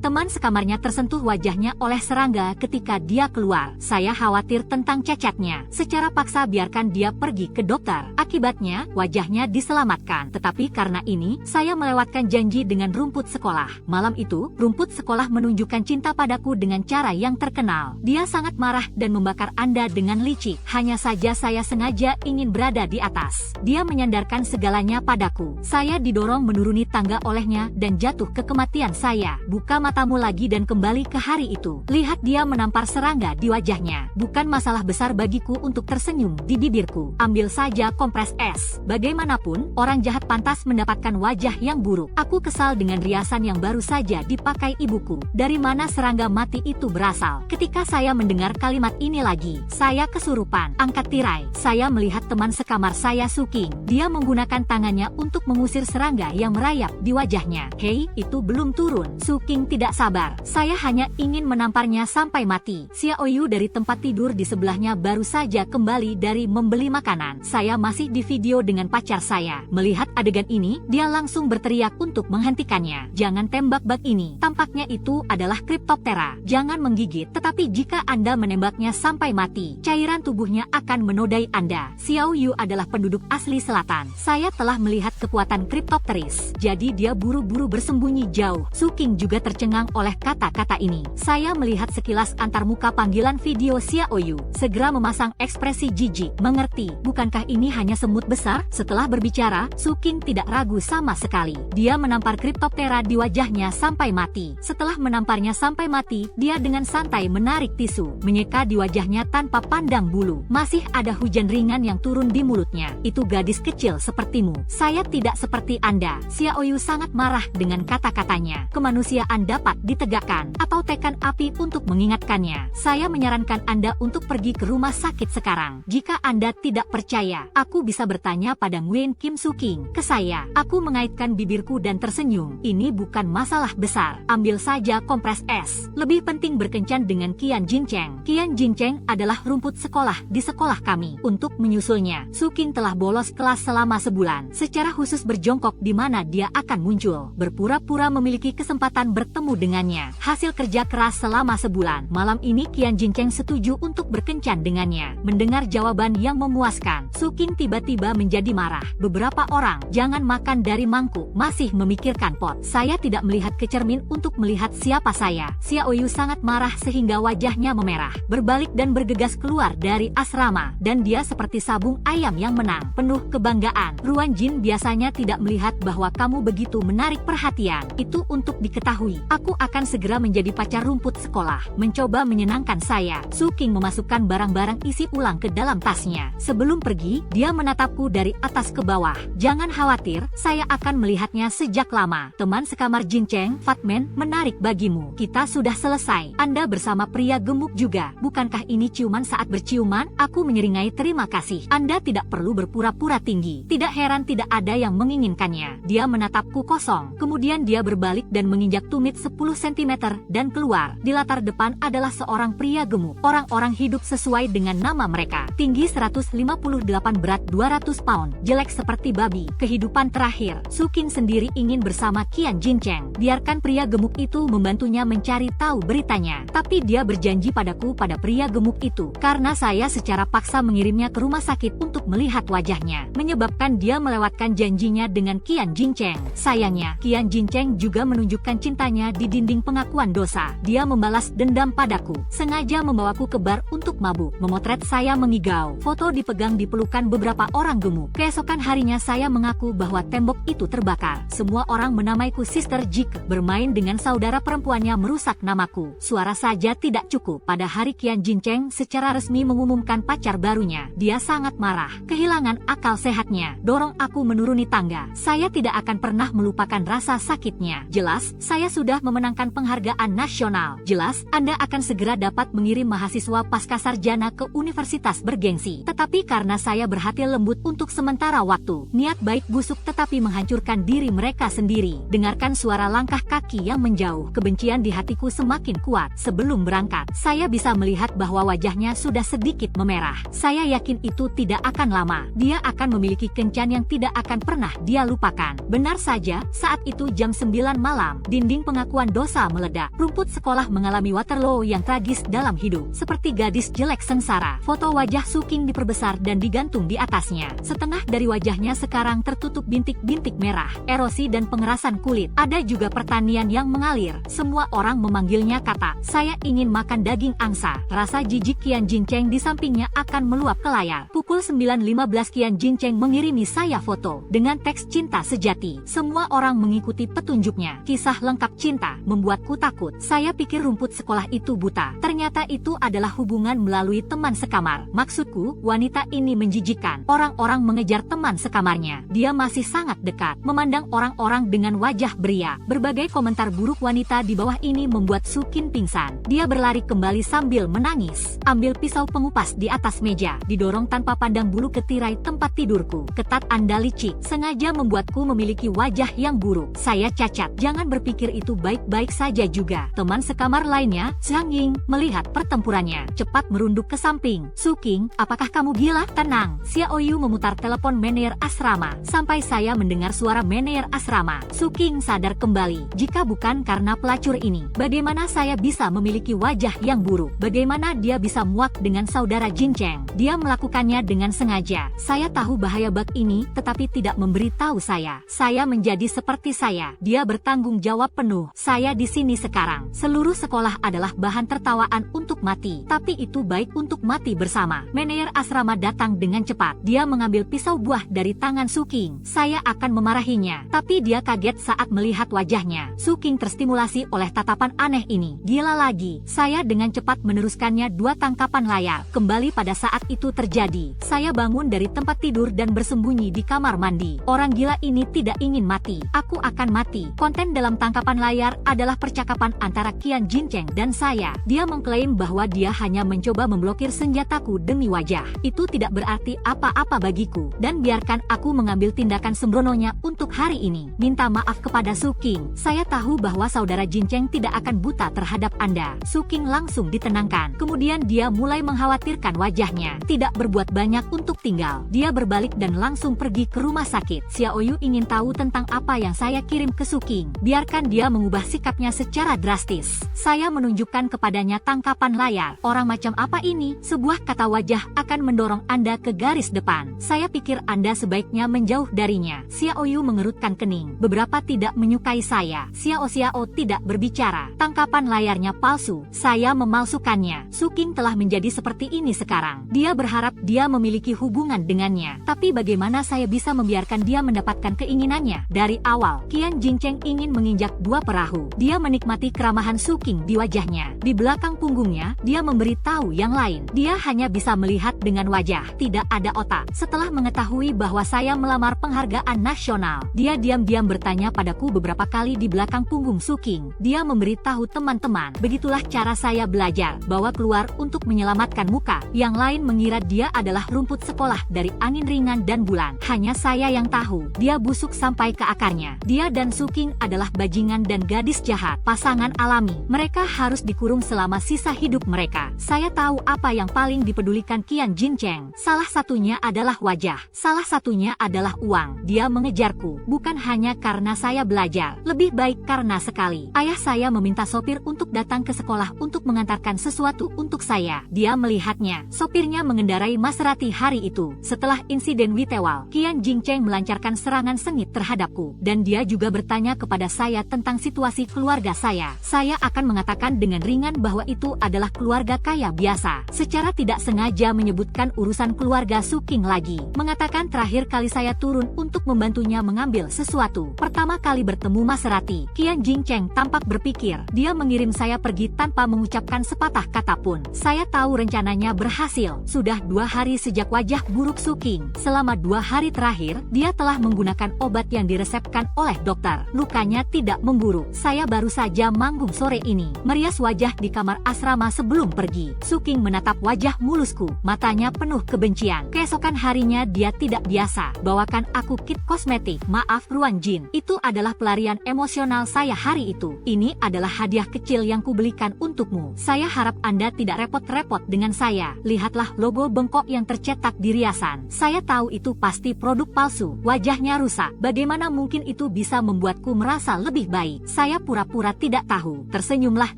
Teman sekamarnya tersentuh wajahnya oleh serangga ketika dia keluar. Saya khawatir tentang cacatnya. Secara paksa biarkan dia pergi ke dokter. Akibatnya, wajahnya diselamatkan. Tetapi karena ini, saya melewatkan janji dengan rumput sekolah. Malam itu, rumput sekolah menunjukkan cinta padaku dengan cara yang terkenal. Dia sangat marah dan membakar Anda dengan licik. Hanya saja saya sengaja ingin berada di atas. Dia menyandarkan segalanya padaku. Saya didorong menuruni tangga olehnya dan jatuh ke kematian saya. Buka matamu lagi dan kembali ke hari itu. Lihat dia menampar serangga di wajahnya. Bukan masalah besar bagiku untuk tersenyum di bibirku. Ambil saja kompres es. Bagaimanapun, orang jahat pantas mendapatkan wajah yang buruk. Aku kesal dengan riasan yang baru saja dipakai ibuku. Dari mana serangga mati itu berasal? Ketika saya mendengar kalimat ini lagi, saya kesurupan. Angkat tirai. Saya melihat teman sekamar saya Suking. Dia menggunakan tangannya untuk mengusir serangga yang merayap di wajahnya. Hei, itu belum turun. Suking tidak sabar. Saya hanya ingin menamparnya sampai mati. Xiaoyu dari tempat tidur di sebelahnya baru saja kembali dari membeli makanan. Saya masih di video dengan pacar saya. Melihat adegan ini, dia langsung berteriak untuk menghentikannya. Jangan tembak bak ini. Tampaknya itu adalah Cryptoptera. Jangan menggigit, tetapi jika Anda menembaknya sampai mati, cairan tubuhnya akan menodai Anda. Xiaoyu adalah penduduk asli selatan. Saya telah melihat kekuatan Cryptopteris. Jadi dia buru-buru bersembunyi jauh. Suking juga tercengang oleh kata-kata ini. Saya melihat sekilas antarmuka panggilan video Xiaoyu. Segera memasang ekspresi jijik. Mengerti, bukankah ini hanya semut besar? Setelah berbicara, Suking tidak ragu sama sekali. Dia menampar Cryptoptera di wajahnya sampai mati. Setelah menamparnya sampai mati, dia dengan santai menarik tisu, menyeka di wajahnya tanpa pandang bulu. Masih ada hujan ringan yang turun di mulutnya. Itu gadis kecil sepertimu. Saya tidak seperti Anda. Xiaoyu sangat marah dengan kata-katanya. Kemanusiaan dapat ditegakkan, atau tekan api untuk mengingatkannya. Saya menyarankan Anda untuk pergi ke rumah sakit sekarang. Jika Anda tidak percaya, aku bisa bertanya pada Nguyen Kim Suking. Ke saya, aku mengaitkan bibirku dan tersenyum. Ini bukan masalah besar. Ambil saja kompres es. Lebih penting berkencan dengan Qian Jincheng. Qian Jincheng adalah rumput sekolah di sekolah kami. Untuk menyusulnya, Suking telah bolos kelas selama sebulan. Secara khusus berjongkok di mana dia akan muncul. Berpura-pura memiliki kesempatan bertemu dengannya. Hasil kerja keras selama sebulan. Malam ini Qian Jincheng setuju untuk berkencan dengannya. Mendengar jawaban yang memuaskan, Suking tiba-tiba menjadi marah. Beberapa orang, jangan makan dari mangkuk, masih memikirkan pot. Saya tidak melihat ke cermin untuk melihat siapa saya. Xiaoyu sangat marah sehingga wajahnya memerah. Berbalik dan bergegas keluar dari asrama. Dan dia seperti sabung ayam yang menang. Penuh kebanggaan. Ruan Jin biasanya tidak melihat bahwa kamu begitu menarik perhatian. Itu untuk diketahui. Aku akan segera menjadi pacar rumput sekolah. Mencoba menyenangkan saya. Suking memasukkan barang-barang isi ulang ke dalam tasnya. Sebelum pergi, dia menatapku dari atas ke bawah. Jangan khawatir, saya akan melihatnya sejak lama. Teman sekamar Jincheng, Fatman, menarik bagimu. Kita sudah selesai. Anda bersama pria gemuk juga. Bukankah ini ciuman saat berciuman? Aku menyeringai terima kasih. Anda tidak perlu berpura-pura tinggi. Tidak heran tidak ada yang menginginkannya. Dia menatapku kosong. Kemudian dia berbalik dan menginjak tumit 10 cm dan keluar. Di latar depan adalah seorang pria gemuk. Orang-orang hidup sesuai dengan nama mereka. Tinggi 158, berat 200 pound. Jelek seperti babi. Kehidupan terakhir. Suking sendiri ingin bersama Qian Jincheng. Biarkan pria gemuk itu membantunya mencari tahu beritanya. Tapi dia berjanji padaku pada pria gemuk itu. Karena saya secara paksa mengirimnya ke rumah sakit untuk melihat wajahnya. Menyebabkan dia melewatkan janjinya dengan Qian Jincheng. Sayangnya, Qian Jincheng juga menunjukkan cintanya di dinding pengakuan dosa. Dia membalas dendam padaku. Sengaja membawaku ke bar untuk mabuk. Memotret saya mengigau. Foto dipegang di pelukan beberapa orang gemuk. Keesokan harinya saya mengaku bahwa tembok itu terbakar. Semua orang menamaiku Sister Jik. Bermain dengan saudara perempuannya merusak namaku. Suara saja tidak cukup. Pada hari Qian Jincheng secara resmi mengumumkan pacar barunya. Dia sangat marah. Kehilangan akal sehatnya. Dorong aku menuruni tangga. Saya tidak akan pernah melupakan rasa sakitnya. Jelas, saya sudah memenangkan penghargaan nasional. nasional. Jelas, Anda akan segera dapat mengirim mahasiswa pascasarjana ke universitas bergengsi. Tetapi karena saya berhati lembut untuk sementara waktu, niat baik busuk tetapi menghancurkan diri mereka sendiri. Dengarkan suara langkah kaki yang menjauh. Kebencian di hatiku semakin kuat. Sebelum berangkat, saya bisa melihat bahwa wajahnya sudah sedikit memerah. Saya yakin itu tidak akan lama. Dia akan memiliki kencan yang tidak akan pernah dia lupakan. Benar saja, saat itu jam 9 malam, dinding pengakuan dosa meledak. Rumput sekolah mengalami Waterloo yang tragis dalam hidup. Seperti gadis jelek sengsara, foto wajah Suking diperbesar dan digantung di atasnya. Setengah dari wajahnya sekarang tertutup bintik-bintik merah, erosi dan pengerasan kulit. Ada juga pertanian yang mengalir. Semua orang memanggilnya kata, saya ingin makan daging angsa. Rasa jijik Qian Jincheng di sampingnya akan meluap ke layar. Pukul 9.15 Qian Jincheng mengirimi saya foto dengan teks cinta sejati. Semua orang mengikuti petunjuknya. Kisah lengkap cinta membuatku takut. Saya pikir rumput sekolah itu buta. Ternyata itu adalah hubungan melalui teman sekamar. Maksudku, wanita ini menjijikkan. Orang-orang mengejar teman sekamarnya. Dia masih sangat dekat, memandang orang-orang dengan wajah beria. Berbagai komentar buruk wanita di bawah ini membuat Sukin pingsan. Dia berlari kembali sambil menangis. Ambil pisau pengupas di atas meja, didorong tanpa pandang bulu ke tirai tempat tidurku. Ketat Anda licik, sengaja membuatku memiliki wajah yang buruk. Saya cacat, jangan berpikir itu baik-baik saja juga. Teman sekamar lainnya, Zhang Ying, melihat pertempurannya, cepat merunduk ke samping. Suking, apakah kamu gila? Tenang. Xiao Yu memutar telepon manajer asrama. Sampai saya mendengar suara manajer asrama. Suking sadar kembali. Jika bukan karena pelacur ini, bagaimana saya bisa memiliki wajah yang buruk? Bagaimana dia bisa muak dengan saudara Jincheng? Dia melakukannya dengan sengaja. Saya tahu bahaya bug ini, tetapi tidak memberitahu saya. Saya menjadi seperti saya. Dia bertanggung jawab penuh. Saya di sini sekarang. Seluruh sekolah adalah bahan tertawaan untuk mati. Tapi itu baik untuk mati bersama. Manajer asrama datang dengan cepat. Dia mengambil pisau buah dari tangan Suking. Saya akan memarahinya. Tapi dia kaget saat melihat wajahnya. Suking terstimulasi oleh tatapan aneh ini. Gila lagi. Saya dengan cepat meneruskannya 2 tangkapan layar. Kembali pada saat itu terjadi. Saya bangun dari tempat tidur dan bersembunyi di kamar mandi. Orang gila ini tidak ingin mati. Aku akan mati. Konten dalam tangkapan layar adalah percakapan antara Qian Jincheng dan saya. Dia mengklaim bahwa dia hanya mencoba memblokir senjataku demi wajah. Itu tidak berarti apa-apa bagiku. Dan biarkan aku mengambil tindakan sembrononya untuk hari ini. Minta maaf kepada Suking. Saya tahu bahwa saudara Jincheng tidak akan buta terhadap Anda. Suking langsung ditenangkan. Kemudian dia mulai mengkhawatirkan wajahnya. Tidak berbuat banyak untuk tinggal. Dia berbalik dan langsung pergi ke rumah sakit. Xiao Yu ingin tahu tentang apa yang saya kirim ke Suking. Biarkan dia mengubah sikapnya secara drastis. Saya menunjukkan kepadanya tangkapan layar. Orang macam apa ini? Sebuah kata wajah akan mendorong Anda ke garis depan. Saya pikir Anda sebaiknya menjauh darinya. Xiao Yu mengerutkan kening. Beberapa tidak menyukai saya. Xiao tidak berbicara. Tangkapan layarnya palsu. Saya memalsukannya. Suking telah menjadi seperti ini sekarang. Dia berharap dia memiliki hubungan dengannya. Tapi bagaimana saya bisa membiarkan dia mendapatkan keinginannya? Dari awal, Qian Jincheng ingin menginjak 2 perahu. Dia menikmati keramahan Suking di wajahnya. Di belakang punggungnya, dia memberitahu yang lain. Dia hanya bisa melihat dengan wajah, tidak ada otak. Setelah mengetahui bahwa saya melamar penghargaan nasional, dia diam-diam bertanya padaku beberapa kali di belakang punggung Suking. Dia memberitahu teman-teman, begitulah cara saya belajar, bawa keluar untuk menyelamatkan muka. Yang lain mengira dia adalah rumput sekolah dari angin ringan dan bulan. Hanya saya yang tahu, dia busuk sampai ke akarnya. Dia dan Suking adalah bajingan dan gadis jahat, pasangan alami. Mereka harus dikurung selama sisa hidup mereka. Saya tahu apa yang paling dipedulikan Qian Jincheng. Salah satunya adalah wajah. Salah satunya adalah uang. Dia mengejarku, bukan hanya karena saya belajar. Lebih baik karena sekali. Ayah saya meminta sopir untuk datang ke sekolah untuk mengantarkan sesuatu untuk saya. Dia melihatnya. Sopirnya mengendarai Maserati hari itu. Setelah insiden Witewal, Qian Jincheng melancarkan serangan sengit terhadapku. Dan dia juga bertanya kepada saya tentang situasi keluarga saya. Saya akan mengatakan dengan ringan bahwa itu adalah keluarga kaya biasa. Secara tidak sengaja menyebutkan urusan keluarga Suking lagi. Mengatakan terakhir kali saya turun untuk membantunya mengambil sesuatu. Pertama kali bertemu Maserati, Qian Jincheng tampak berpikir. Dia mengirim saya pergi tanpa mengucapkan sepatah kata pun. Saya tahu rencananya berhasil. Sudah 2 hari sejak wajah buruk Suking. Selama 2 hari terakhir, dia telah menggunakan obat yang diresepkan oleh dokter. Lukanya tidak memburuk. Saya baru saja manggung sore ini, merias wajah di kamar asrama sebelum pergi. Suking menatap wajah mulusku, matanya penuh kebencian. Keesokan harinya dia tidak biasa. Bawakan aku kit kosmetik. Maaf Ruan Jin, itu adalah pelarian emosional saya hari itu. Ini adalah hadiah kecil yang kubelikan untukmu. Saya harap Anda tidak repot-repot dengan saya. Lihatlah logo bengkok yang tercetak di riasan. Saya tahu itu pasti produk palsu. Wajahnya rusak. Bagaimana mungkin itu bisa membuatku merasa lebih baik? Saya pura-pura tidak tahu. Tersenyumlah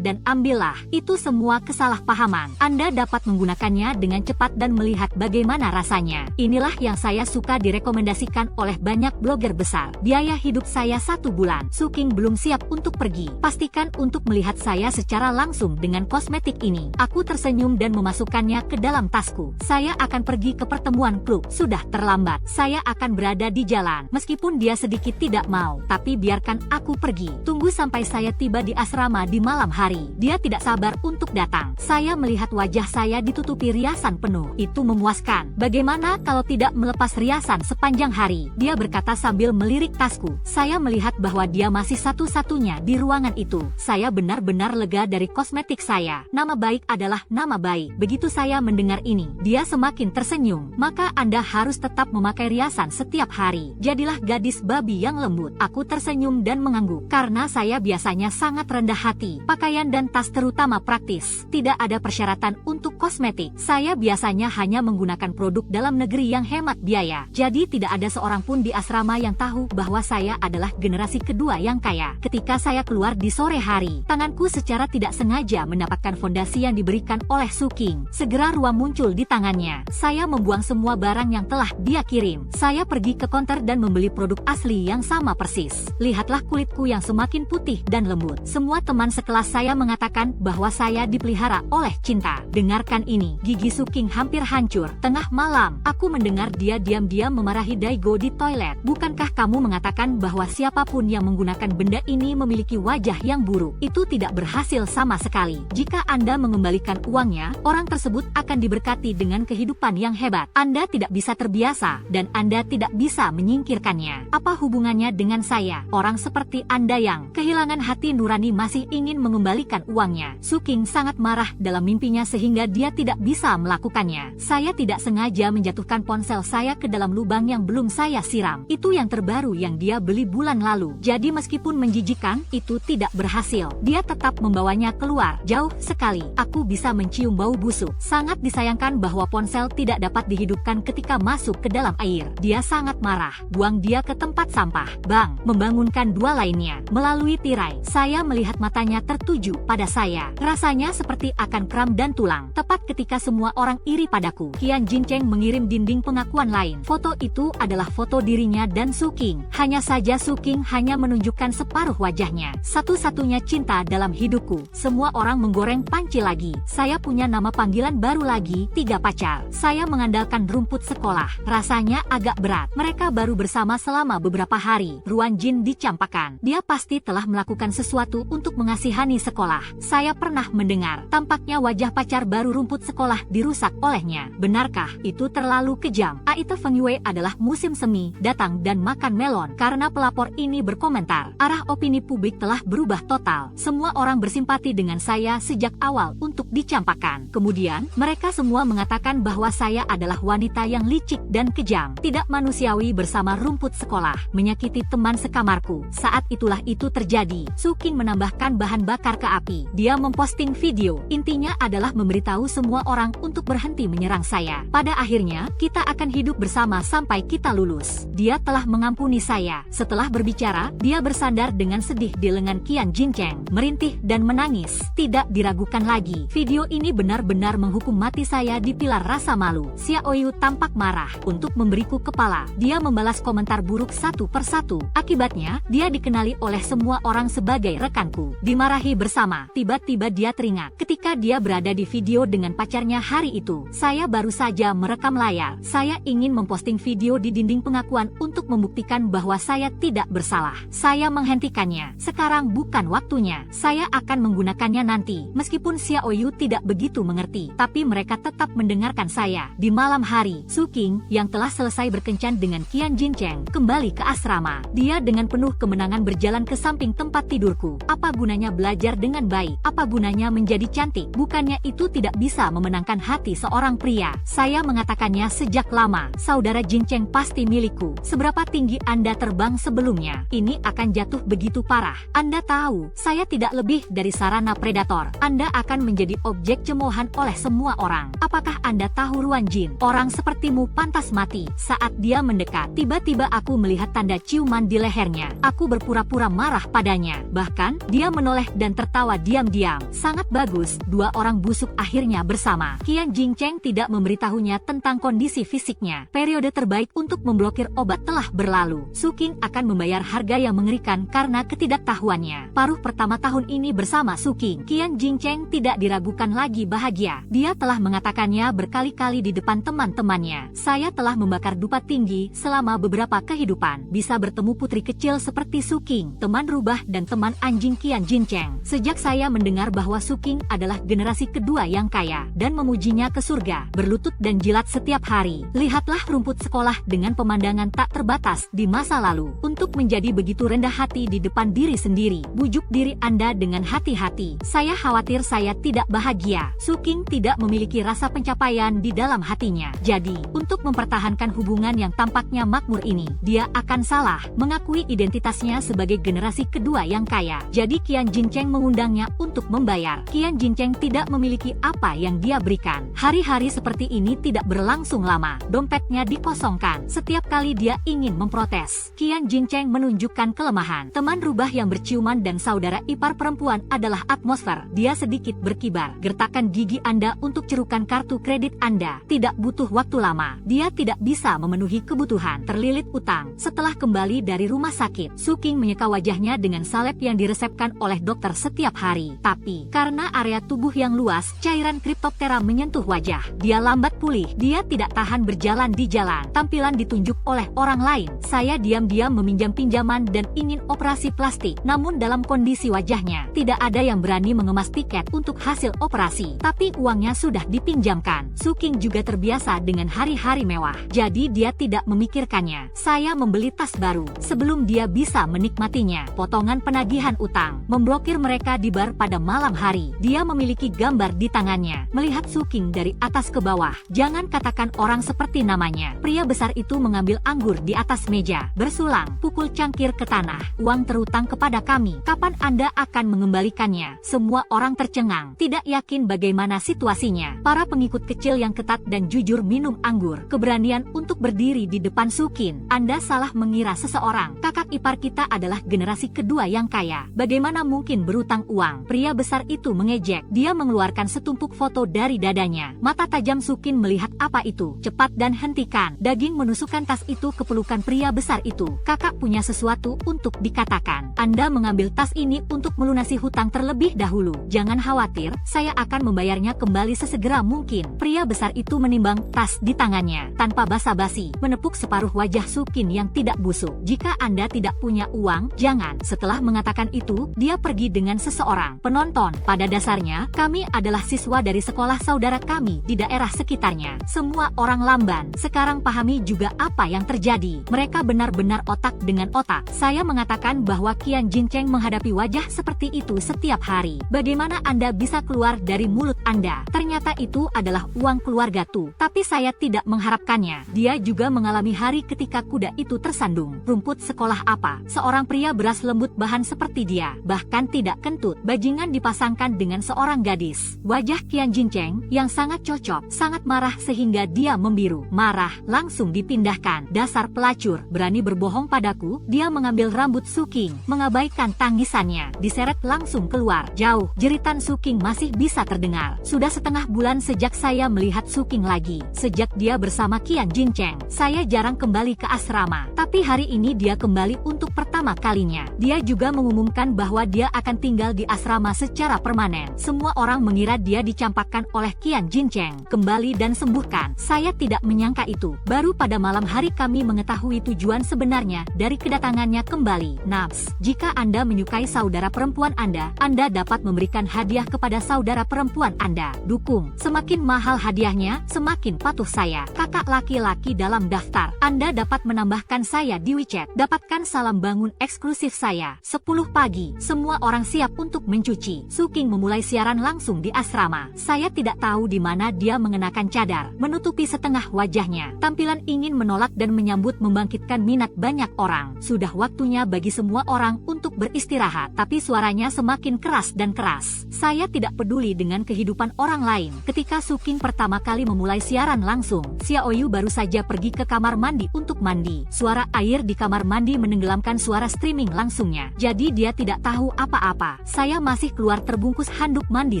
dan ambillah. Itu semua kesalahpahaman. Anda dapat menggunakannya dengan cepat dan melihat bagaimana rasanya. Inilah yang saya suka direkomendasikan oleh banyak blogger besar. Biaya hidup saya 1 bulan. Suking belum siap untuk pergi. Pastikan untuk melihat saya secara langsung dengan kosmetik ini. Aku tersenyum dan memasukkannya ke dalam tasku. Saya akan pergi ke pertemuan klub. Sudah terlambat. Saya akan berada di jalan. Meskipun dia sedikit tidak mau, tapi biarkan aku pergi. Tunggu sampai saya tiba di asrama di malam hari. Dia tidak sabar untuk datang. Saya melihat wajah saya ditutupi riasan penuh. Itu memuaskan. Bagaimana kalau tidak melepas riasan sepanjang hari? Dia berkata sambil melirik tasku. Saya melihat bahwa dia masih satu-satunya di ruangan itu. Saya benar-benar lega dari kosmetik saya. Nama baik adalah nama baik. Begitu saya mendengar ini, dia semakin tersenyum. Maka Anda harus tetap memakai riasan setiap hari. Jadilah gadis babi yang lembut. Aku tersenyum dan mengangguk. Karena saya biasanya sangat rendah hati. Pakaian dan tas terutama praktis. Tidak ada persyaratan untuk kosmetik. Saya biasanya hanya menggunakan produk dalam negeri yang hemat biaya. Jadi tidak ada seorang pun di asrama yang tahu bahwa saya adalah generasi kedua yang kaya. Ketika saya keluar di sore hari, tanganku secara tidak sengaja mendapatkan fondasi yang diberikan oleh Suking. Segera ruam muncul di tangannya. Saya membuang semua barang yang telah dia kirim. Saya pergi ke konter dan membeli produk asli yang sama persis. Lihatlah kulitku yang semakin putih dan lembut. Semua teman sekelas saya mengatakan bahwa saya dipelihara oleh cinta. Dengarkan ini. Gigi Suking hampir hancur. Tengah malam, aku mendengar dia diam-diam memarahi Daigo di toilet. Bukankah kamu mengatakan bahwa siapapun yang menggunakan benda ini memiliki wajah yang buruk? Itu tidak berhasil sama sekali. Jika Anda mengembalikan uangnya, orang tersebut akan diberkati dengan kehidupan yang hebat. Anda tidak bisa terbiasa, dan Anda tidak bisa menyingkirkannya. Apa hubungannya dengan saya? Orang seperti Anda yang kehilangan hati nurani masih ingin mengembalikan uangnya. Suking sangat marah dalam mimpinya sehingga dia tidak bisa melakukannya. Saya tidak sengaja menjatuhkan ponsel saya ke dalam lubang yang belum saya siram. Itu yang terbaru yang dia beli bulan lalu. Jadi meskipun menjijikan, itu tidak berhasil. Dia tetap membawanya keluar. Jauh sekali, aku bisa mencium bau busuk. Sangat disayangkan bahwa ponsel tidak dapat dihidupkan ketika masuk ke dalam air. Dia sangat marah. Buang dia ke tempat sampah. Bang, membangunkan 2 lainnya. Melalui tirai, saya melihat matanya tertuju pada saya. Rasanya seperti akan kram dan tulang. Tepat ketika semua orang iri padaku, Qian Jincheng mengirim dinding pengakuan lain. Foto itu adalah foto dirinya dan Suking. Hanya saja Suking hanya menunjukkan separuh wajahnya. Satu-satunya cinta dalam hidupku. Semua orang menggoreng panci lagi. Saya punya nama panggilan baru lagi, 3 pacar. Saya mengandalkan rumput sekolah. Rasanya agak berat. Mereka baru bersama selama beberapa hari. Ruan Jin dicampakkan. Dia pasti telah melakukan sesuatu untuk mengasihani sekolah. Saya pernah mendengar, tampaknya wajah pacar baru rumput sekolah dirusak olehnya. Benarkah? Itu terlalu kejam. Aite Feng Yue adalah musim semi, datang dan makan melon. Karena pelapor ini berkomentar, arah opini publik telah berubah total. Semua orang bersimpati dengan saya sejak awal untuk dicampakkan. Kemudian, mereka semua mengatakan bahwa saya adalah wanita yang licik dan kejam, tidak manusiawi bersama rumput sekolah, menyakiti teman sekamarku. Saat itulah itu terjadi. Suking menambahkan bahan bakar ke api. Dia memposting video. Intinya adalah memberitahu semua orang untuk berhenti menyerang saya. Pada akhirnya, kita akan hidup bersama sampai kita lulus. Dia telah mengampuni saya. Setelah berbicara, dia bersandar dengan sedih di lengan Qian Jincheng, merintih dan menangis. Tidak diragukan lagi. Video ini benar-benar menghukum mati saya di pilar rasa malu. Xiaoyu tampak marah. Untuk memberiku kepala, dia membalas komentar buruk satu persatu. Akibatnya, dia dikenali oleh semua orang sebagai rekanku. Dimarahi bersama. Tiba-tiba dia teringat ketika dia berada di video dengan pacarnya hari itu. Saya baru saja merekam layar. Saya ingin memposting video di dinding pengakuan untuk membuktikan bahwa saya tidak bersalah. Saya menghentikannya. Sekarang bukan waktunya. Saya akan menggunakannya nanti. Meskipun Xiaoyu tidak begitu mengerti, tapi mereka tetap mendengarkan saya. Di malam hari, Su King yang telah selesai berkencan dengan Qian Jincheng kembali ke asrama. Dia dengan penuh kemenangan berjalan ke samping tempat tidurku. Apa gunanya belajar dengan baik? Apa gunanya menjadi cantik? Bukannya itu tidak bisa memenangkan hati seorang pria? Saya mengatakannya sejak lama. Saudara Jincheng pasti milikku. Seberapa tinggi Anda terbang sebelumnya? Ini akan jatuh begitu parah. Anda tahu, saya tidak lebih dari sarana predator. Anda akan menjadi objek cemoohan oleh semua orang. Apakah Anda tahu Ruan Jin? Orang sepertimu pantas mati. Saat dia mendekat, tiba-tiba aku melihat tanda ciuman di lehernya. Aku berpura-pura marah padanya. Bahkan, dia menoleh dan tertawa diam-diam. Sangat bagus, dua orang busuk akhirnya bersama. Qian Jincheng tidak memberitahunya tentang kondisi fisiknya. Periode terbaik untuk memblokir obat telah berlalu. Su King akan membayar harga yang mengerikan karena ketidaktahuannya. Paruh pertama tahun ini bersama Su King, Qian Jincheng tidak diragukan lagi bahagia. Dia telah mengatakannya berkali-kali di depan teman-temannya. Saya telah membakar dupa tinggi selama beberapa kehidupan. Bisa bertemu putri kecil seperti Su King, teman rubah dan teman anjing Qian Jincheng. Sejak saya mendengar bahwa Su King adalah generasi kedua yang kaya dan memujinya ke surga, berlutut dan jilat setiap hari. Lihatlah rumput sekolah dengan pemandangan tak terbatas di masa lalu. Untuk menjadi begitu rendah hati di depan diri sendiri, bujuk diri Anda dengan hati-hati. Saya khawatir saya tidak bahagia. Su King tidak memiliki rasa pencapaian di dalam hatinya. Jadi, untuk mempertahankan hubungan yang tampaknya makmur ini, dia akan salah mengakui identitasnya sebagai generasi kedua yang kaya. Jadi Qian Jincheng mengundangnya untuk membayar. Qian Jincheng tidak memiliki apa yang dia berikan. Hari-hari seperti ini tidak berlangsung lama. Dompetnya dikosongkan. Setiap kali dia ingin memprotes, Qian Jincheng menunjukkan kelemahan. Teman rubah yang berciuman dan saudara ipar perempuan adalah atmosfer. Dia sedikit berkibar. Gertakkan gigi Anda untuk cerukan kartu kredit Anda. Tidak butuh waktu lama. Dia tidak bisa memenuhi kebutuhan. Terlilit utang. Setelah kembali dari rumah sakit, Su King menyeka wajahnya dengan salep yang diresepkan oleh dokter setiap hari. Tapi, karena area tubuh yang luas, cairan kriptoptera menyentuh wajah. Dia lambat pulih. Dia tidak tahan berjalan di jalan. Tampilan ditunjuk oleh orang lain. Saya diam-diam meminjam pinjaman dan ingin operasi plastik. Namun dalam kondisi wajahnya, tidak ada yang berani mengemas tiket untuk hasil operasi. Tapi uangnya sudah dipinjamkan. Su King juga terbiasa dengan hari-hari mewah. Jadi dia tidak memikirkannya. Saya membeli tas baru sebelum dia bisa menikmatinya. Potongan penagihan utang. Memblokir mereka di bar pada malam hari. Dia memiliki gambar di tangannya. Melihat Su King dari atas ke bawah. Jangan katakan orang seperti namanya. Pria besar itu mengambil anggur di atas meja. Bersulang. Pukul cangkir ke tanah. Uang terutang kepada kami. Kapan Anda akan mengembalikannya? Semua orang tercengang. Tidak yakin bagaimana situasinya. Para pengikut kecil yang ketat dan jujur minum anggur. Keberanian untuk berdiri di depan Su King. Anda salah mengira seseorang. Kakak ipar kita adalah generasi kedua yang kaya. Bagaimana mungkin berutang uang? Pria besar itu mengejek. Dia mengeluarkan setumpuk foto dari dadanya. Mata tajam Su King melihat apa itu. Cepat dan hentikan. Daging menusukkan tas itu ke pelukan pria besar itu. Kakak punya sesuatu untuk dikatakan. Anda mengambil tas ini untuk melunasi hutang terlebih dahulu. Jangan khawatir, saya akan membayarnya kembali sesegera mungkin. Pria besar itu menimbang tas di tangannya. Tanpa basa-basi, menepuk separuh wajah Su King yang tidak busuk. Jika Anda tidak punya uang, jangan. Setelah mengatakan itu, dia pergi dengan seseorang penonton. Pada dasarnya, kami adalah siswa dari sekolah saudara kami di daerah sekitarnya. Semua orang lamban. Sekarang pahami juga apa yang terjadi. Mereka benar-benar otak dengan otak. Saya mengatakan bahwa Qian Jincheng menghadapi wajah seperti itu setiap hari. Bagaimana Anda bisa keluar dari mulut Anda? Ternyata itu adalah uang keluarga Tu. Tapi saya tidak mengharapkannya. Dia juga mengalami hari ketika kuda itu tersandung. Rumput sekolah apa? Seorang pria beras lembut bahan seperti dia. Bahkan tidak kentut. Bajingan dipasangkan dengan seorang gadis. Wajah Qian Jincheng yang sangat cocok, sangat marah sehingga dia membiru. Marah, langsung dipindahkan. Dasar pelacur, berani berbohong padaku. Dia mengambil rambut Su King, mengabaikan tangisannya. Diseret langsung keluar. Jauh, jeritan Su King masih bisa terdengar. Sudah setengah bulan sejak saya melihat Su King lagi. Sejak dia bersama Qian Jincheng, saya jarang kembali ke asrama. Tapi hari ini dia kembali untuk pertama pertama kalinya. Dia juga mengumumkan bahwa dia akan tinggal di asrama secara permanen. Semua orang mengira dia dicampakkan oleh Qian Jincheng. Kembali dan sembuhkan. Saya tidak menyangka itu. Baru pada malam hari kami mengetahui tujuan sebenarnya dari kedatangannya kembali. Nabs, jika Anda menyukai saudara perempuan Anda dapat memberikan hadiah kepada saudara perempuan Anda. Dukung. Semakin mahal hadiahnya, semakin patuh saya. Kakak laki-laki dalam daftar. Anda dapat menambahkan saya di WeChat. Dapatkan salam bangun eksklusif saya. 10 pagi. Semua orang siap untuk mencuci. Suking memulai siaran langsung di asrama. Saya tidak tahu di mana dia mengenakan cadar, menutupi setengah wajahnya. Tampilan ingin menolak dan menyambut membangkitkan minat banyak orang. Sudah waktunya bagi semua orang untuk beristirahat, tapi suaranya semakin keras dan keras. Saya tidak peduli dengan kehidupan orang lain. Ketika Suking pertama kali memulai siaran langsung, Xiaoyu baru saja pergi ke kamar mandi untuk mandi. Suara air di kamar mandi menenggelamkan suara streaming langsungnya. Jadi dia tidak tahu apa-apa. Saya masih keluar terbungkus handuk mandi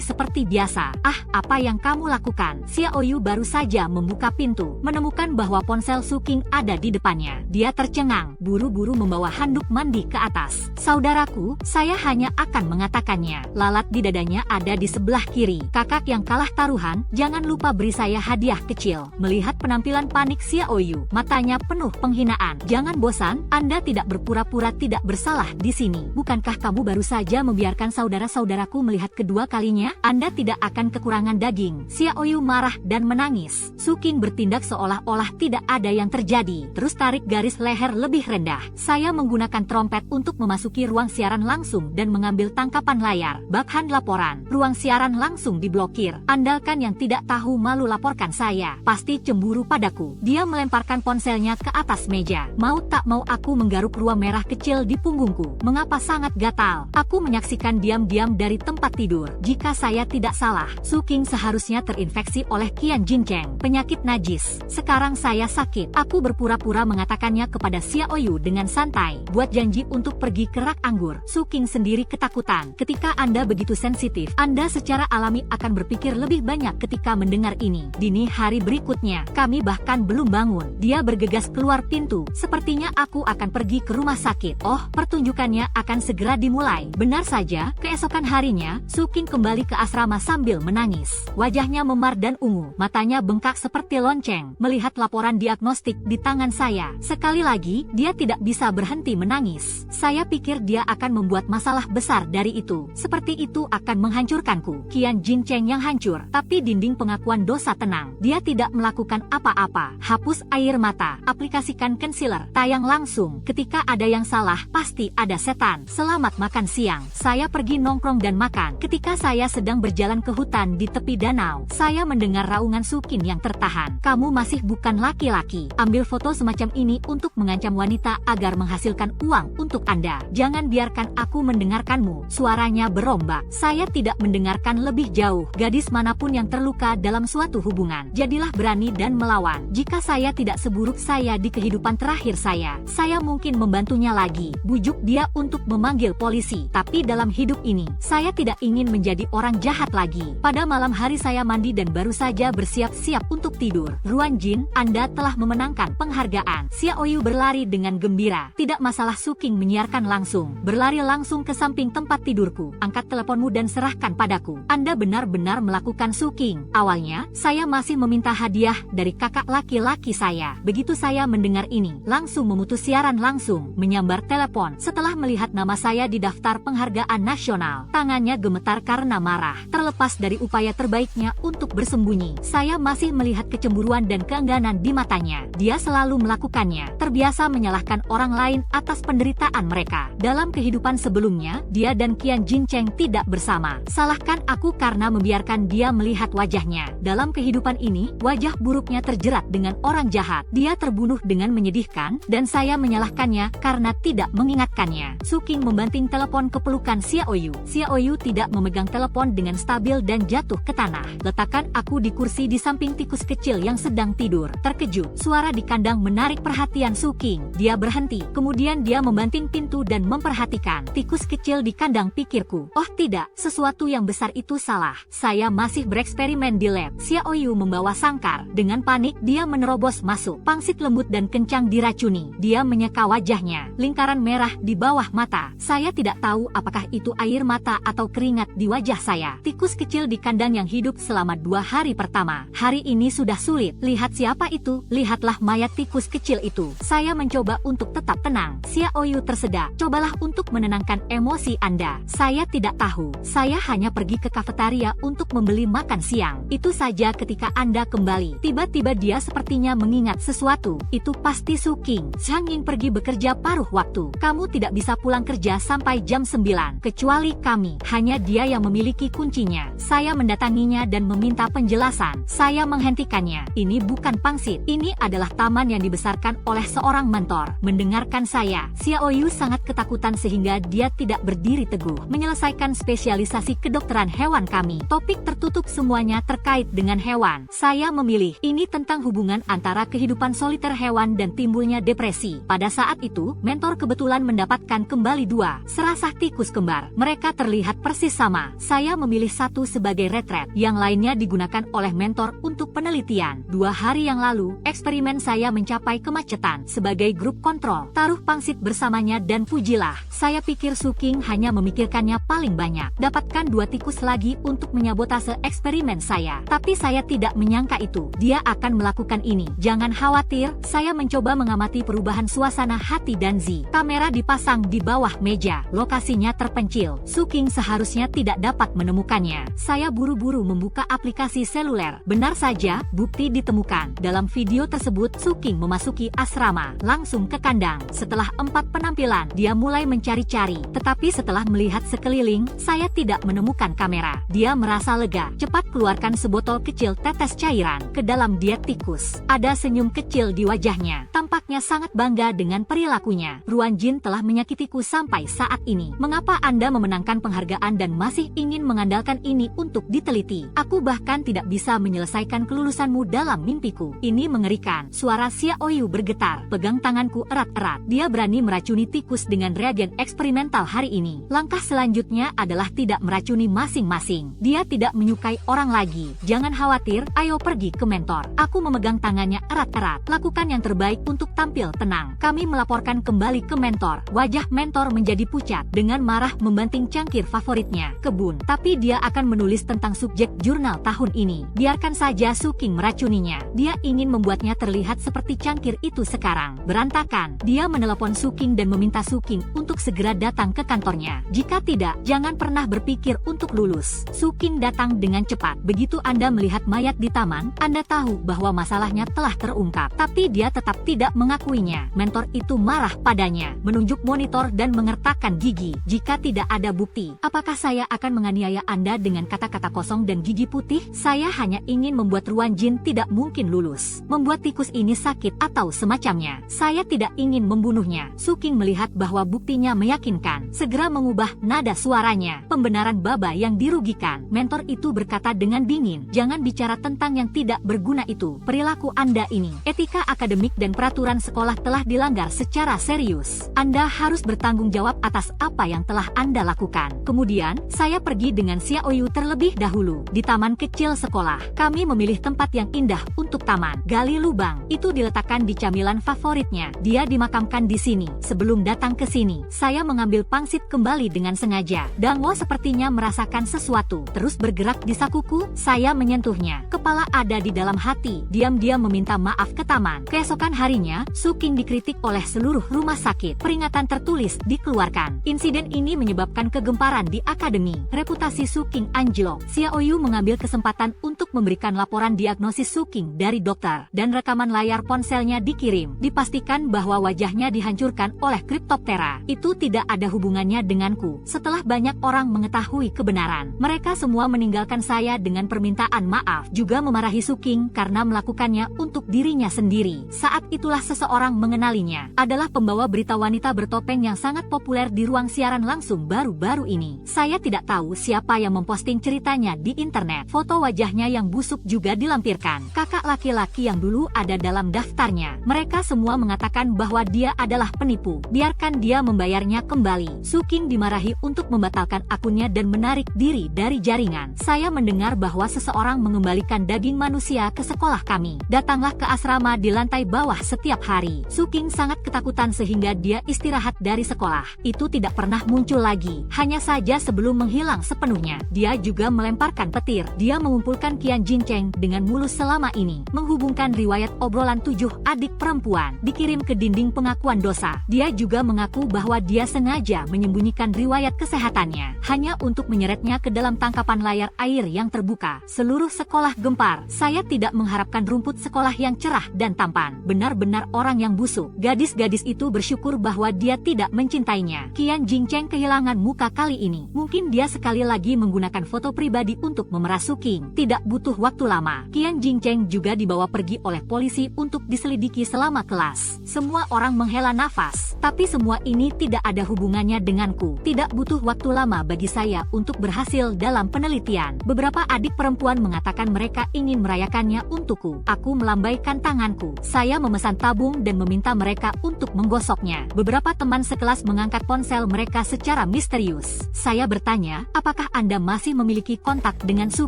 seperti biasa. Ah, apa yang kamu lakukan? Xiaoyu baru saja membuka pintu, menemukan bahwa ponsel Suking ada di depannya. Dia tercengang, buru-buru membawa handuk mandi ke atas. Saudaraku, saya hanya akan mengatakannya. Lalat di dadanya ada di sebelah kiri. Kakak yang kalah taruhan, jangan lupa beri saya hadiah kecil. Melihat penampilan panik Xiaoyu, matanya penuh penghinaan. Jangan bosan, Anda tidak berpura-pura tidak bersalah di sini. Bukankah kamu baru saja membiarkan saudara-saudaraku melihat kedua kalinya? Anda tidak akan kekurangan daging. Xiaoyu marah dan menangis. Suking bertindak seolah-olah tidak ada yang terjadi. Terus tarik garis leher lebih rendah. Saya menggunakan trompet untuk memasuki ruang siaran langsung dan mengambil tangkapan layar. Backhand laporan. Ruang siaran langsung diblokir. Andalkan yang tidak tahu malu laporkan saya. Pasti cemburu padaku. Dia melemparkan ponselnya ke atas meja. Mau tak mau aku menggaruk ruang merah kecil di punggungku. Mengapa sangat gatal? Aku menyaksikan diam-diam dari tempat tidur. Jika saya tidak salah, Suking seharusnya terinfeksi oleh Qian Jincheng, penyakit najis. Sekarang saya sakit. Aku berpura-pura mengatakannya kepada Xiaoyu dengan santai. Buat janji untuk pergi ke rak anggur. Suking sendiri ketakutan. Ketika Anda begitu sensitif, Anda secara alami akan berpikir lebih banyak ketika mendengar ini. Dini hari berikutnya, kami bahkan belum bangun. Dia bergegas keluar pintu. Sepertinya aku akan pergi ke rumah sakit. Oh, pertunjukannya akan segera dimulai. Benar saja, keesokan harinya, Suking kembali ke asrama sambil menangis. Wajahnya memar dan ungu. Matanya bengkak seperti lonceng. Melihat laporan diagnostik di tangan saya. Sekali lagi, dia tidak bisa berhenti menangis. Saya pikir dia akan membuat masalah besar dari itu. Seperti itu akan menghancurkanku. Qian Jincheng yang hancur, tapi dinding pengakuan dosa tenang. Dia tidak melakukan apa-apa. Hapus air mata. Aplikasikan concealer. Tayang langsung. Ketika ada yang salah, pasti ada setan. Selamat makan siang. Saya pergi nongkrong dan makan. Ketika saya sedang berjalan ke hutan di tepi danau, saya mendengar raungan Suking yang tertahan. Kamu masih bukan laki-laki. Ambil foto semacam ini untuk mengancam wanita agar menghasilkan uang untuk Anda. Jangan biarkan aku mendengarkanmu. Suaranya berombak. Saya tidak mendengarkan lebih jauh. Gadis manapun yang terluka dalam suatu hubungan, jadilah berani dan melawan. Jika saya tidak seburuk saya di kehidupan terakhir saya mungkin membantunya lagi. Bujuk dia untuk memanggil polisi. Tapi dalam hidup ini, saya tidak ingin menjadi orang jahat lagi. Pada malam hari saya mandi dan baru saja bersiap-siap untuk tidur. Ruan Jin, Anda telah memenangkan penghargaan. Xiaoyu berlari dengan gembira. Tidak masalah, Suking menyiarkan langsung. Berlari langsung ke samping tempat tidurku. Angkat teleponmu dan serahkan padaku. Anda benar-benar melakukan, Suking. Awalnya, saya masih meminta hadiah dari kakak laki-laki saya. Begitu saya mendengar ini, langsung memutus siaran langsung, menyambar telepon. Setelah melihat nama saya di daftar penghargaan nasional, tangannya gemetar karena marah. Terlepas dari upaya terbaiknya untuk bersembunyi, saya masih melihat kecemburuan dan keengganan di matanya. Dia selalu melakukannya, terbiasa menyalahkan orang lain atas penderitaan mereka. Dalam kehidupan sebelumnya, dia dan Qian Jincheng tidak bersama. Salahkan aku karena membiarkan dia melihat wajahnya. Dalam kehidupan ini, wajah buruknya terjerat dengan orang jahat. Dia terbunuh dengan menyedihkan, dan saya menyalahkannya karena tidak mengingatkannya. Suking membanting telepon ke pelukan Xiaoyu. Xiaoyu tidak memegang telepon dengan stabil dan jatuh ke tanah. Letakkan aku di kursi di samping tikus kecil yang sedang tidur. Terkejut, suara di kandang menarik perhatian Suking. Dia berhenti, kemudian dia membanting pintu dan memperhatikan tikus kecil di kandang. Pikirku, oh tidak, sesuatu yang besar itu salah. Saya masih bereksperimen di lab. Xiaoyu membawa sangkar. Dengan panik, dia menerobos masuk. Pangsit lembut dan kencang diracuni. Dia menyeka wajahnya. lingkaran merah di bawah mata. Saya tidak tahu apakah itu air mata atau keringat di wajah saya. Tikus kecil di kandang yang hidup selama 2 hari pertama. Hari ini sudah sulit. Lihat siapa itu. Lihatlah mayat tikus kecil itu. Saya mencoba untuk tetap tenang. Xiaoyu tersedak. Cobalah untuk menenangkan emosi Anda. Saya tidak tahu. Saya hanya pergi ke kafetaria untuk membeli makan siang. Itu saja ketika Anda kembali. Tiba-tiba dia sepertinya mengingat sesuatu. Itu pasti Su King. Zhang Ying pergi bekerja paruh waktu. Kamu tidak bisa pulang kerja sampai jam 9. Kecuali kami. Hanya dia yang memiliki kuncinya. Saya mendatanginya dan meminta penjelasan. Saya menghentikannya. Ini bukan pangsit. Ini adalah taman yang dibesarkan oleh seorang mentor. Mendengarkan saya, Xiaoyu sangat ketakutan sehingga dia tidak berdiri teguh. Menyelesaikan spesialisasi kedokteran hewan kami. Topik tertutup semuanya terkait dengan hewan. Saya memilih. Ini tentang hubungan antara kehidupan soliter hewan dan timbulnya depresi. Pada saat itu, mentor kebetulan mendapatkan kembali 2 serasah tikus kembar. Mereka terlihat persis sama. Saya memilih satu sebagai retret. Yang lainnya digunakan oleh mentor untuk penelitian. 2 hari yang lalu, eksperimen saya mencapai kemacetan. Sebagai grup kontrol, taruh pangsit bersamanya dan pujilah. Saya pikir Su King hanya memikirkannya paling banyak. Dapatkan 2 tikus lagi untuk menyabotase eksperimen saya. Tapi saya tidak menyangka itu. Dia akan melakukan ini. Jangan khawatir, saya mencoba mengamati perubahan suasana hati Danzi. Kamera dipasang di bawah meja. Lokasinya terpencil. Su King seharusnya tidak dapat menemukannya. Saya buru-buru membuka aplikasi seluler. Benar saja, bukti ditemukan. Dalam video tersebut, Su King memasuki asrama, langsung ke kandang. Setelah 4 penampilan, dia mulai mencari-cari. Tetapi setelah melihat sekeliling, saya tidak menemukan kamera. Dia merasa lega. Cepat keluarkan sebotol kecil tetes cairan ke dalam diet tikus. Ada senyum kecil di wajahnya. Tampaknya sangat bangga dengan perilakunya. Ruan Jin telah menyakitiku sampai saat ini. Mengapa Anda memenangkan penghargaan dan masih ingin mengandalkan ini untuk diteliti? Aku bahkan tidak bisa menyelesaikan kelulusanmu dalam mimpiku. Ini mengerikan. Suara Xiaoyu bergetar. Pegang tanganku erat-erat. Dia berani meracuni tikus dengan reagen eksperimental hari ini. Langkah selanjutnya adalah tidak meracuni masing-masing. Dia tidak menyukai orang lagi. Jangan khawatir, ayo pergi ke mentor. Aku memegang tangannya erat-erat. Lakukan yang terbaik untuk tampil tenang. Kami melaporkan kembali ke mentor. Wajah mentor menjadi pucat. Dengan marah membanting cangkir favoritnya, kebun. Tapi dia akan menulis tentang subjek jurnal tahun ini. Biarkan saja Su King meracuninya. Dia ingin membuatnya terlihat seperti cangkir itu sekarang. Berantakan. Dia menelepon Su King dan meminta Su King untuk segera datang ke kantornya. Jika tidak, jangan pernah berpikir untuk lulus. Su King datang dengan cepat. Begitu Anda melihat mayat di taman, Anda tahu bahwa masalahnya telah terungkap. Tapi dia tetap tidak mengakuinya. Mentor itu marah padanya, menunjuk monitor dan mengertakkan gigi. Jika tidak ada bukti, apakah saya akan menganiaya Anda dengan kata-kata kosong dan gigi putih? Saya hanya ingin membuat Ruan Jin tidak mungkin lulus. Membuat tikus ini sakit atau semacamnya. Saya tidak ingin membunuhnya. Su King melihat bahwa buktinya meyakinkan. Segera mengubah nada suaranya. Pembenaran baba yang dirugikan. Mentor itu berkata dengan dingin. Jangan bicara tentang yang tidak berguna itu. Perilaku Anda ini, etika akademik dan peraturan sekolah telah dilanggar secara serius. Anda harus bertanggung jawab atas apa yang telah Anda lakukan. Kemudian, saya pergi dengan Xiaoyu terlebih dahulu. Di taman kecil sekolah, kami memilih tempat yang indah untuk taman. Gali lubang, itu diletakkan di camilan favoritnya. Dia dimakamkan di sini. Sebelum datang ke sini, saya mengambil pangsit kembali dengan sengaja. Dangwo sepertinya merasakan sesuatu. Terus bergerak di sakuku, saya menyentuhnya. Kepala ada di dalam hati. Diam-diam meminta maaf ke taman. Keesokan harinya, Su King dikritik oleh seluruh rumah sakit. Peringatan tertulis dikeluarkan. Insiden ini menyebabkan kegemparan di akademi. Reputasi Su King anjlok. Xiaoyu mengambil kesempatan untuk memberikan laporan diagnosis Su King dari dokter. Dan rekaman layar ponselnya dikirim. Dipastikan bahwa wajahnya dihancurkan oleh Cryptoptera. Itu tidak ada hubungannya denganku. Setelah banyak orang mengetahui kebenaran, mereka semua meninggalkan saya dengan permintaan maaf. Juga memarahi Su King karena melakukannya untuk dirinya sendiri. Saat itulah seseorang mengenalinya. Adalah pembawa berita wanita bertopeng yang sangat populer di ruang siaran langsung baru-baru ini. Saya tidak tahu siapa yang memposting ceritanya di internet. Foto wajahnya yang busuk juga dilampirkan. Kakak laki-laki yang dulu ada dalam daftarnya. Mereka semua mengatakan bahwa dia adalah penipu. Biarkan dia membayarnya kembali. Su King dimarahi untuk membatalkan akunnya dan menarik diri dari jaringan. Saya mendengar bahwa seseorang mengembalikan daging manusia ke sekolah kami. Datanglah ke asrama di lantai bawah setiap hari. Su King sangat ketakutan sehingga hingga dia istirahat dari sekolah. Itu tidak pernah muncul lagi. Hanya saja sebelum menghilang sepenuhnya, dia juga melemparkan petir. Dia mengumpulkan Qian Jincheng dengan mulus selama ini, menghubungkan riwayat obrolan 7 adik perempuan, dikirim ke dinding pengakuan dosa. Dia juga mengaku bahwa dia sengaja menyembunyikan riwayat kesehatannya, hanya untuk menyeretnya ke dalam tangkapan layar air yang terbuka. Seluruh sekolah gempar. Saya tidak mengharapkan rumput sekolah yang cerah dan tampan. Benar-benar orang yang busuk. Gadis-gadis itu bersyukur bahwa dia tidak mencintainya. Qian Jincheng kehilangan muka kali ini. Mungkin dia sekali lagi menggunakan foto pribadi untuk memeras Su Qing. Tidak butuh waktu lama. Qian Jincheng juga dibawa pergi oleh polisi untuk diselidiki selama kelas. Semua orang menghela nafas. Tapi semua ini tidak ada hubungannya denganku. Tidak butuh waktu lama bagi saya untuk berhasil dalam penelitian. Beberapa adik perempuan mengatakan mereka ingin merayakannya untukku. Aku melambaikan tanganku. Saya memesan tabung dan meminta mereka untuk menggosoknya. Beberapa teman sekelas mengangkat ponsel mereka secara misterius. Saya bertanya, apakah Anda masih memiliki kontak dengan Su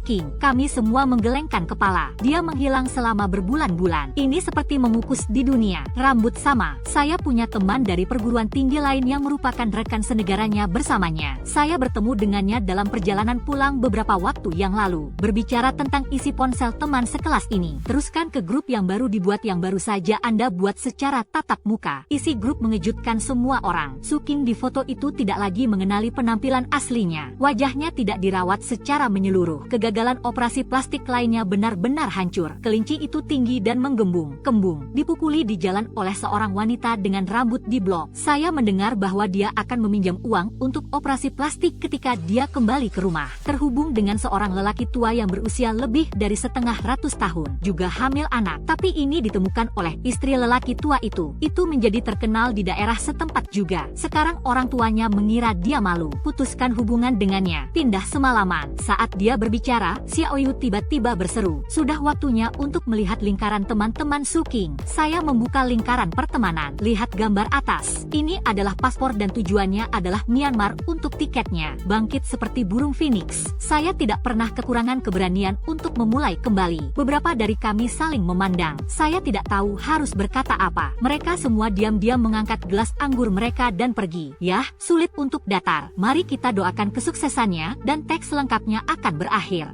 Qing? Kami semua menggelengkan kepala. Dia menghilang selama berbulan-bulan. Ini seperti mengukus di dunia. Rambut sama. Saya punya teman dari perguruan tinggi lain yang merupakan rekan senegaranya bersamanya. Saya bertemu dengannya dalam perjalanan pulang beberapa waktu yang lalu. Berbicara tentang isi ponsel teman sekelas ini. Teruskan ke grup yang baru dibuat yang baru saja Anda buat secara tatap muka. Isi grup mengejutkan semua orang. Su Qing di foto itu tidak lagi mengenali penampilan aslinya. Wajahnya tidak dirawat secara menyeluruh. Kegagalan operasi plastik lainnya benar-benar hancur. Kelinci itu tinggi dan menggembung. Kembung. Dipukuli di jalan oleh seorang wanita dengan rambut di blok. Saya mendengar bahwa dia akan meminjam uang untuk operasi plastik ketika dia kembali ke rumah. Terhubung dengan seorang lelaki tua yang berusia lebih dari 100 tahun. Juga hamil anak. Tapi ini ditemukan oleh istri lelaki tua itu. Itu menjadi terkenal di daerah setempat juga. Sekarang orang tuanya mengira dia malu. Putuskan hubungan dengannya. Pindah semalaman. Saat dia berbicara, Xiaoyu tiba-tiba berseru. Sudah waktunya untuk melihat lingkaran teman-teman Su Qing. Saya membuka lingkaran pertemanan. Lihat gambar atas. Ini adalah paspor dan tujuannya adalah Myanmar untuk tiketnya. Bangkit seperti burung phoenix. Saya tidak pernah kekurangan keberanian untuk memulai kembali. Beberapa dari kami saling memandang. Saya tidak tahu harus berkata apa. Mereka semua diam-diam mengangkat gelas anggur mereka dan pergi. Yah, sulit untuk datar. Mari kita doakan kesuksesannya dan teks lengkapnya akan berakhir.